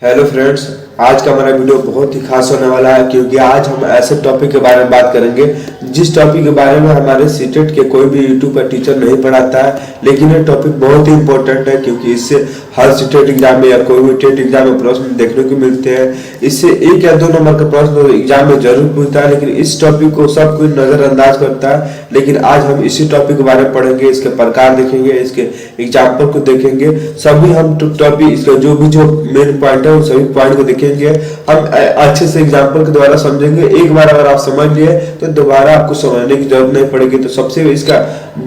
Hello friends, आज का हमारा वीडियो बहुत ही खास होने वाला है क्योंकि आज हम ऐसे टॉपिक के बारे में बात करेंगे जिस टॉपिक के बारे में हमारे सीटेट के कोई भी यूट्यूब पर टीचर नहीं पढ़ाता है। लेकिन ये टॉपिक बहुत ही इंपॉर्टेंट है क्योंकि इससे हर सीटेट एग्जाम में या कोई भी टेट एग्जाम में प्रश्न देखने को मिलते हैं। इससे 1 या 2 नंबर का प्रश्न एग्जाम में जरूर पूछता है, लेकिन इस टॉपिक को सब कोई नजरअंदाज करता है। लेकिन आज हम इसी टॉपिक के बारे में पढ़ेंगे, इसके प्रकार देखेंगे, इसके एग्जाम्पल को देखेंगे, सभी हम टॉपिक इसका जो मेन पॉइंट है सभी पॉइंट को देखेंगे। हम अच्छे से एग्जांपल के द्वारा समझेंगे। एक बार अगर आप समझ लिए तो दोबारा आपको समझने की जरूरत नहीं पड़ेगी। तो सबसे इसका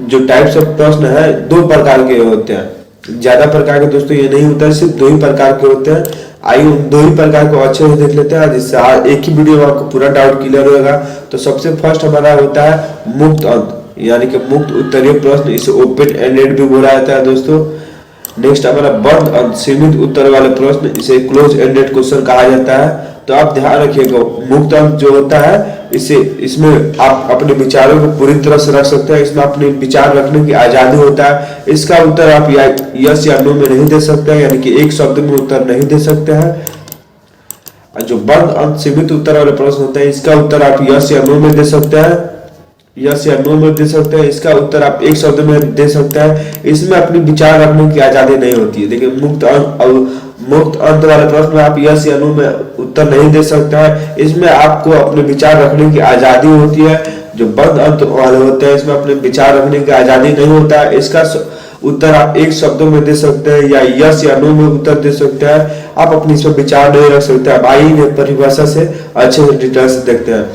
जो टाइप्स ऑफ प्रश्न है 2 प्रकार के होते हैं, ज्यादा प्रकार के दोस्तों ये नहीं होता है, सिर्फ 2 ही प्रकार के होते हैं। आइए उन 2 ही प्रकार को अच्छे से देख लेते हैं जिससे एक ही वीडियो में आपको पूरा डाउट क्लियर होगा। तो सबसे फर्स्ट हमारा होता है मुक्त अंक, यानी कि मुक्त उत्तरीय प्रश्न, इसे ओपन एंडेड भी बोला जाता है दोस्तों। नेक्स्ट हमारा बंद अंक सीमित उत्तर वाले प्रश्न, इसे क्लोज एंडेड क्वेश्चन कहा जाता है। तो आप ध्यान रखिएगा, मुक्त अंक जो होता है इसमें आप अपने विचारों को पूरी तरह से रख सकते हैं, इसमें अपने विचार रखने की आजादी होता है। इसका उत्तर आप यस या नो में नहीं दे सकते हैं, यानी कि एक शब्द में उत्तर नहीं दे सकते हैं। जो बंद अंक सीमित उत्तर वाले प्रश्न होते हैं, इसका उत्तर आप यस या नो में दे सकते हैं, यस या नो में दे सकते हैं। इसका उत्तर आप एक शब्द में दे सकते हैं, इसमें अपनी विचार रखने की आजादी नहीं होती है। देखिए मुक्त अंक वाले प्रश्न में आप यस या नो में उत्तर नहीं दे सकते हैं, इसमें आपको अपने विचार रखने की आजादी होती है। जो बंद अंक वाले होते हैं इसमें अपने विचार रखने की आजादी नहीं होता है। इसका उत्तर आप एक शब्द में दे सकते हैं या यस या नो में उत्तर दे सकते हैं, आप अपनी इसमें विचार नहीं रख सकते। अब आइए परिभाषा से अच्छे से डिटेल से देखते हैं।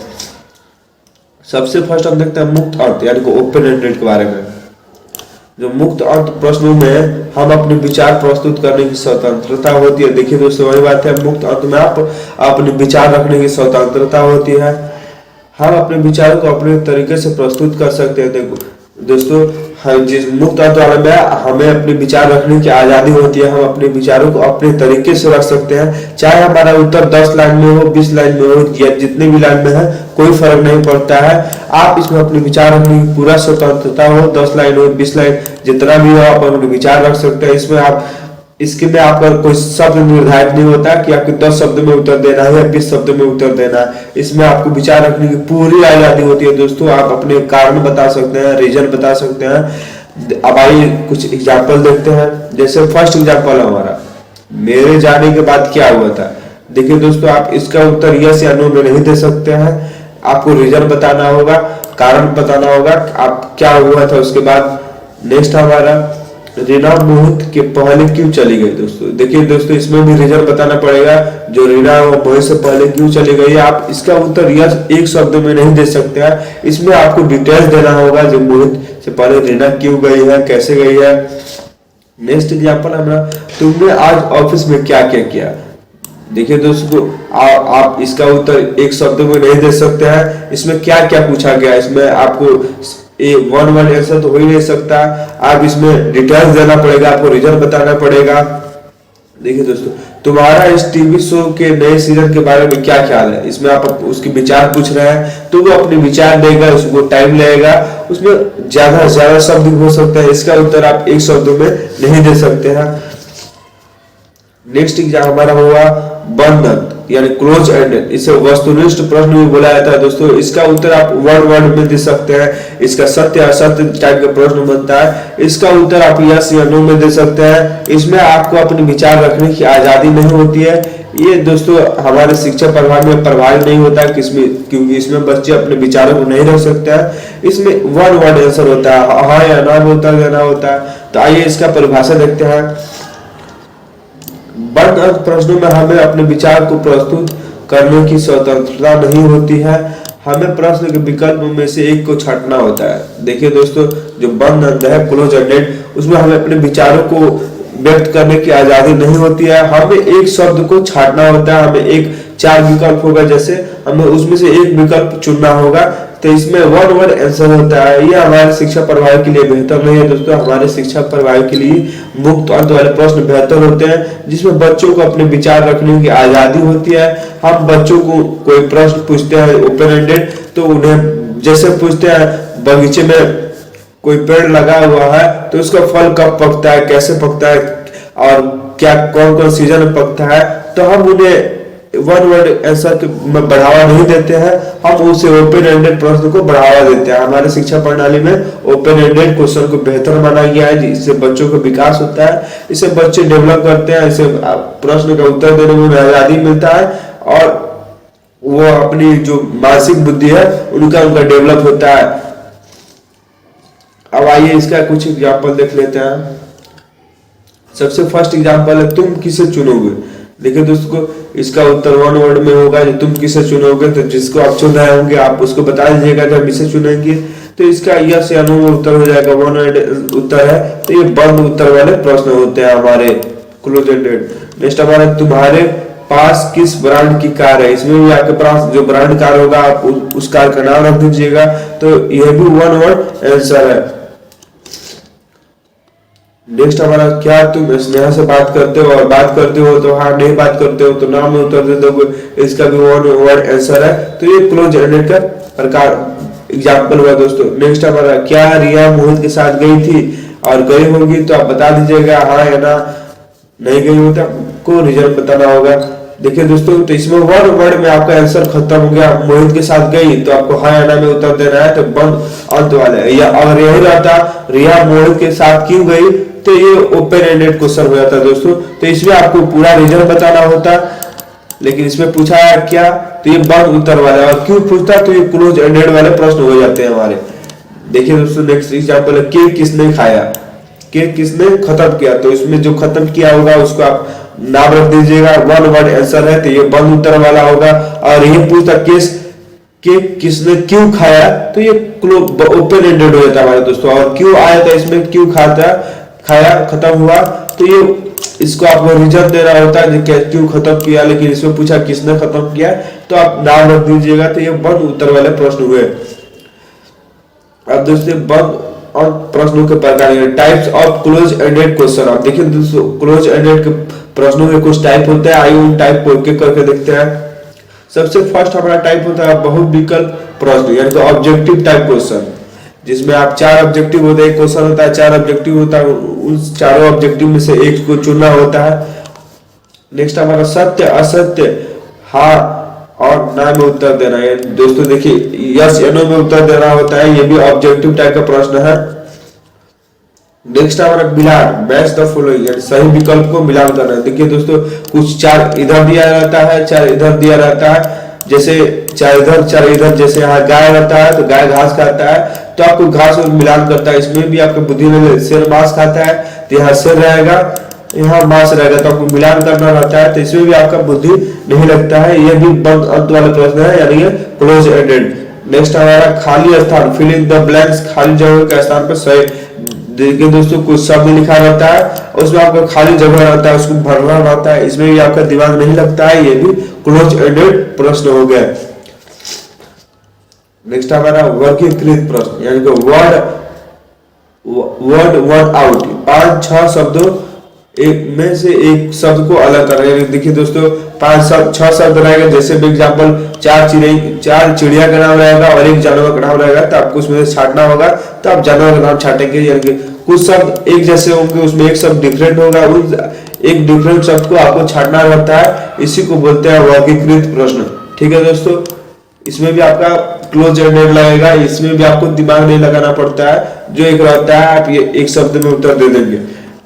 सबसे फर्स्ट हम देखते हैं मुक्त अंक यानी कि ओपन एंडेड के बारे में। जो मुक्त अंक प्रश्नों में हम अपने विचार प्रस्तुत करने की स्वतंत्रता होती है। देखिए दोस्तों, वही बात है, मुक्त अंक में आप अपने विचार रखने की स्वतंत्रता होती है। हम अपने विचारों को अपने तरीके से प्रस्तुत कर सकते हैं। देखो दोस्तों, जिस मुक्त अंक वाले में हमें अपने विचार रखने की आजादी होती है, हम अपने विचारों को अपने तरीके से रख सकते हैं। चाहे हमारा उत्तर 10 लाइन में हो, 20 लाइन में हो या जितने भी लाइन में है, कोई फर्क नहीं पड़ता है। आप इसमें अपने विचार रखने की पूरा स्वतंत्रता हो, 10 लाइन हो, 20 लाइन, जितना भी हो आप अपने विचार रख सकते हैं। इसके में आपका कोई शब्द निर्धारित नहीं होता कि आपको 10 शब्द में उत्तर देना है या 20 शब्द में उत्तर देना है। इसमें आपको विचार रखने की पूरी आजादी होती है दोस्तों। आप अपने कारण बता सकते हैं, रीजन बता सकते हैं। अब आइए कुछ एग्जाम्पल देखते हैं। जैसे फर्स्ट एग्जाम्पल हमारा, मेरे जाने के बाद क्या हुआ था। देखिए दोस्तों, आप इसका उत्तर यस या नो में नहीं दे सकते हैं, आपको रीजन बताना होगा, कारण बताना होगा आप क्या हुआ था उसके बाद। नेक्स्ट हमारा रीना मोहित के पहले क्यों चली गई। दोस्तों देखिए दोस्तों, इसमें भी रीजन बताना पड़ेगा, जो रीना मोहित से पहले क्यों चली गई। आप इसका उत्तर यस एक शब्द में नहीं दे सकते हैं, इसमें आपको डिटेल्स देना होगा, जो मोहित से पहले रीना क्यों गई है, कैसे गई है। नेक्स्ट एग्जाम्पल हमारा, तुमने आज ऑफिस में क्या क्या किया। देखिए दोस्तों, आप इसका उत्तर एक शब्द में नहीं दे सकते हैं, इसमें क्या क्या पूछा गया। इसमें आपको वन वर्ड आंसर तो हो ही नहीं सकता, आप इसमें डिटेल्स देना पड़ेगा, आपको रीजन बताना पड़ेगा। देखिए दोस्तों, तुम्हारा इस टीवी शो के नए सीजन के बारे में क्या ख्याल है। इसमें आप उसके विचार पूछ रहे हैं तो वो अपने विचार देगा, उसको टाइम लगेगा, उसमें ज्यादा से ज्यादा शब्द हो सकता है। इसका उत्तर आप एक शब्द में नहीं दे सकते हैं। नेक्स्ट एग्जाम हमारा हुआ बंद अंक यानी क्लोज एंडेड, इसे वस्तुनिष्ठ प्रश्न भी बोला जाता है दोस्तों। इसका उत्तर आप वन वर्ड में दे सकते हैं, इसका सत्य असत्य टाइप का प्रश्न बनता है। इसका उत्तर आप यस या नो में दे सकते हैं, इसमें आपको अपने विचार रखने की आजादी नहीं होती है। ये दोस्तों हमारे शिक्षा प्रभाग में प्रभावी नहीं होता है क्योंकि इसमें बच्चे अपने विचारों को नहीं रख सकते हैं। इसमें वन वर्ड आंसर होता है, हाँ या ना बोलता देना होता है। तो आइए इसका परिभाषा देखते हैं। बंद अंक प्रश्नों में हमें अपने विचार को प्रस्तुत करने की स्वतंत्रता नहीं होती है, हमें प्रश्न के विकल्प में से एक को छांटना होता है। देखिए दोस्तों, जो बंद अंक है क्लोज एंडेड, उसमें हमें अपने विचारों को व्यक्त करने की आजादी नहीं होती है, हमें एक शब्द को छांटना होता है। हमें 4 विकल्प होगा, जैसे हमें उसमें से एक विकल्प चुनना होगा, तो इसमें वन वर्ड आंसर होता है। ये हमारे शिक्षा प्रभावी के लिए बेहतर नहीं है दोस्तों। हमारे शिक्षा प्रभावी के लिए मुक्त अंक वाले प्रश्न बेहतर होते हैं, जिसमें बच्चों को अपने विचार रखने की आजादी होती है। हम बच्चों को कोई प्रश्न पूछते हैं ओपन एंडेड, तो उन्हें जैसे पूछते हैं बगीचे में कोई पेड़ लगा हुआ है तो उसका फल कब पकता है, कैसे पकता है और क्या कौन कौन सीजन में पकता है, तो हम उन्हें वन वर्ड आंसर में बढ़ावा नहीं देते हैं, हम उसे ओपन एंडेड प्रश्न को बढ़ावा देते हैं। हमारे शिक्षा प्रणाली में ओपन एंडेड क्वेश्चन को बेहतर माना गया है, जिससे बच्चों को विकास होता है, इससे बच्चे डेवलप करते हैं, इससे प्रश्न का उत्तर देने में आजादी मिलता है और वो अपनी जो मानसिक बुद्धि है उनका डेवलप होता है। अब आइए इसका कुछ एग्जाम्पल देख लेते हैं। सबसे फर्स्ट एग्जाम्पल है तुम किसे चुनोगे। देखिए दोस्तों, इसका उत्तर वन वर्ड में होगा, जो तुम किसे चुनोगे, तो जिसको आप चुन रहे होंगे आप उसको बता दीजिएगा जब इसे चुनेंगे, तो इसका यस या नो में उत्तर हो जाएगा। वन वर्ड उत्तर है, तो ये बंद उत्तर वाले प्रश्न होते हैं हमारे क्लोज एंडेड। नेक्स्ट हमारा तुम्हारे पास किस ब्रांड की कार है। इसमें भी आपके पास जो ब्रांड कार होगा आप उस कार का नाम रख दीजिएगा, तो यह भी वन वर्ड आंसर है। नेक्स्ट हमारा क्या तुम स्नेहा से बात करते हो, और बात करते हो तो हाँ, नहीं बात करते हो तो नाम में उत्तर दे दोगे, इसका भी वन वर्ड आंसर है। तो ये क्लोज एंडेड का प्रकार एग्जाम्पल हुआ दोस्तों। नेक्स्ट हमारा क्या रिया मोहित के साथ गई थी, और गई होगी तो आप बता दीजिएगा हाँ या ना, नहीं गई हो तो आपको रीजन बताना होगा। देखिए दोस्तों, तो इसमें वन वर्ड में आपका आंसर खत्म हो गया। मोहित के साथ गई तो आपको हाँ या ना में उत्तर देना है, तो बंद अंत वाले। या अगर यही रहता रिया मोहित के साथ क्यों गई, तो ये ओपन एंडेड क्वेश्चन हो जाता है दोस्तों, तो इसमें आपको पूरा रीजन बताना होता, लेकिन इसमें पूछा है क्या, तो ये बंद उत्तर वाला। और क्यों पूछता, तो ये क्लोज एंडेड वाले प्रश्न हो जाते हैं हमारे। देखिए दोस्तों, नेक्स्ट एग्जांपल है केक किसने खाया, केक किसने खत्म किया, तो इसमें जो खत्म किया होगा उसको आप नाम रख दीजिएगा, वन वर्ड आंसर है, तो ये बंद उत्तर वाला होगा। और ये पूछता केक किसने क्यों खाया, तो ये ओपन एंडेड हो जाता है हमारे दोस्तों। और क्यों आया था इसमें, क्यों खाया खत्म हुआ, तो ये इसको आपको रीजन देना होता है क्यों खत्म किया, लेकिन इसमें पूछा किसने खत्म किया, तो आप नाम रख दीजिएगा, तो ये बंद उत्तर वाले प्रश्न हुए। अब दोस्तों बंद और प्रश्नों के प्रकार, types of close ended question. आप देखिए दोस्तों, क्लोज एंडेड के प्रश्नों के कुछ टाइप होते हैं, आइए उन टाइप को एक करके देखते हैं। सबसे फर्स्ट हमारा टाइप होता है बहुविकल्प प्रश्न, यानी कि ऑब्जेक्टिव टाइप क्वेश्चन, जिसमें आप चार ऑब्जेक्टिव होते हैं, क्वेश्चन होता है, चार ऑब्जेक्टिव होता है, उन चारों ऑब्जेक्टिव में से एक को चुनना होता है। नेक्स्ट हमारा सत्य असत्य हाँ और ना में उत्तर देना है। दोस्तों देखिए, यस या नो में उत्तर देना होता है, ये भी ऑब्जेक्टिव टाइप का प्रश्न है। नेक्स्ट हमारा मिलान, मैच द फॉलोइंग, यानी सही विकल्प को मिलान करना है। देखिए दोस्तों, कुछ चार इधर दिया रहता है, चार इधर दिया रहता है, जैसे चार इधर चार इधर, जैसे यहाँ गाय रहता है तो गाय घास खाता है, तो आपको घास और मिलान करता है। इसमें भी आपको बुद्धि में शेर मांस खाता है, तो यहाँ शेर रहेगा, यहाँ मांस रहेगा, तो आपको मिलान करना रहता है, तो इसमें भी आपका बुद्धि नहीं लगता है। ये भी बंद अंत वाला प्रश्न है, यानी ये क्लोज एंडेड। नेक्स्ट हमारा खाली स्थान, फिल इन द ब्लैंक्स, खाली जगह के स्थान पर सही। देखिए दोस्तों, कुछ शब्द लिखा रहता है, उसमें आपका खाली जगह रहता है, उसको भरना रहता है, इसमें भी आपका दिमाग नहीं लगता है, ये भी क्लोज एंडेड प्रश्न हो गया। नेक्स्ट हमारा वर्गीकृत प्रश्न, यानी कि वर्ड आउट, 5-6 शब्दों एक में से एक शब्द को अलग कर रहे हैं। देखिए दोस्तों, 5-6 शब्द रहेगा, जैसे एग्जाम्पल चार चिड़िया का नाम रहेगा और एक जानवर का नाम रहेगा, तो आपको उसमें से छांटना होगा, तो आप जानवर का नाम छाटेंगे। यानी कि कुछ शब्द एक जैसे होंगे, उसमें एक शब्द डिफरेंट होगा, उस एक डिफरेंट शब्द को आपको छाटना रहता है, इसी को बोलते हैं वर्गीकृत प्रश्न। ठीक है दोस्तों, इसमें भी आपका क्लोज एंडेड लगेगा, इसमें भी आपको दिमाग नहीं लगाना पड़ता है, जो एक रहता है आप ये एक शब्द में उत्तर दे देंगे।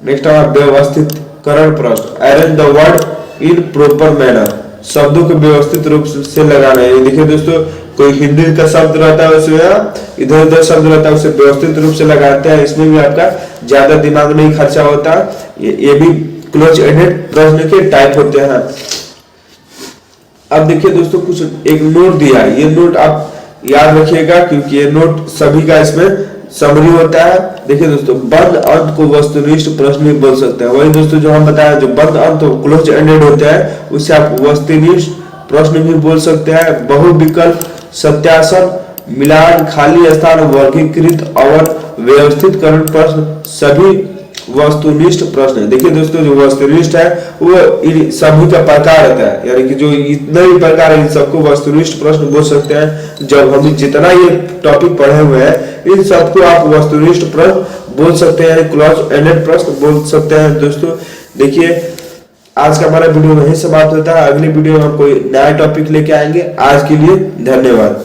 नेक्स्ट हमारा व्यवस्थितकरण प्रश्न, arrange the word in proper manner, शब्दों को व्यवस्थित रूप से लगाना है। देखिए दोस्तों, कोई हिंदी का शब्द रहता है उसमें इधर उधर शब्द रहता है, उसे व्यवस्थित रूप से लगाते हैं, इसमें भी आपका ज्यादा दिमाग नहीं खर्चा होता। ये भी क्लोज एंडेड प्रश्न के टाइप होते हैं। अब देखिए दोस्तों, कुछ एक नोट दिया है, ये नोट आप याद रखिएगा क्योंकि ये नोट सभी का इसमें समरी होता है। देखिए दोस्तों, बंद अंत को वस्तुनिष्ठ प्रश्न भी बोल सकते हैं। वही दोस्तों जो हम बताया, जो बंद अंत क्लोज एंडेड होता है उसे आप वस्तुनिष्ठ प्रश्न भी बोल सकते हैं। बहुविकल्प, सत्यासन, मिलान, खाली स्थान, वर्गीकृत और व्यवस्थितकरण प्रश्न सभी वस्तुनिष्ठ प्रश्न है। देखिए दोस्तों, जो वस्तुनिष्ठ है वो इन सभी का प्रकार रहता है, यानी कि जो इतने भी प्रकार है इन सबको वस्तुनिष्ठ प्रश्न बोल सकते हैं। जब हम जितना ये टॉपिक पढ़े हुए हैं इन सबको आप वस्तुनिष्ठ प्रश्न बोल सकते हैं, क्लोज एंडेड प्रश्न बोल सकते हैं। दोस्तों देखिए, आज का हमारा वीडियो वहीं समाप्त होता है। अगली वीडियो में हम कोई नया टॉपिक लेके आएंगे। आज के लिए धन्यवाद।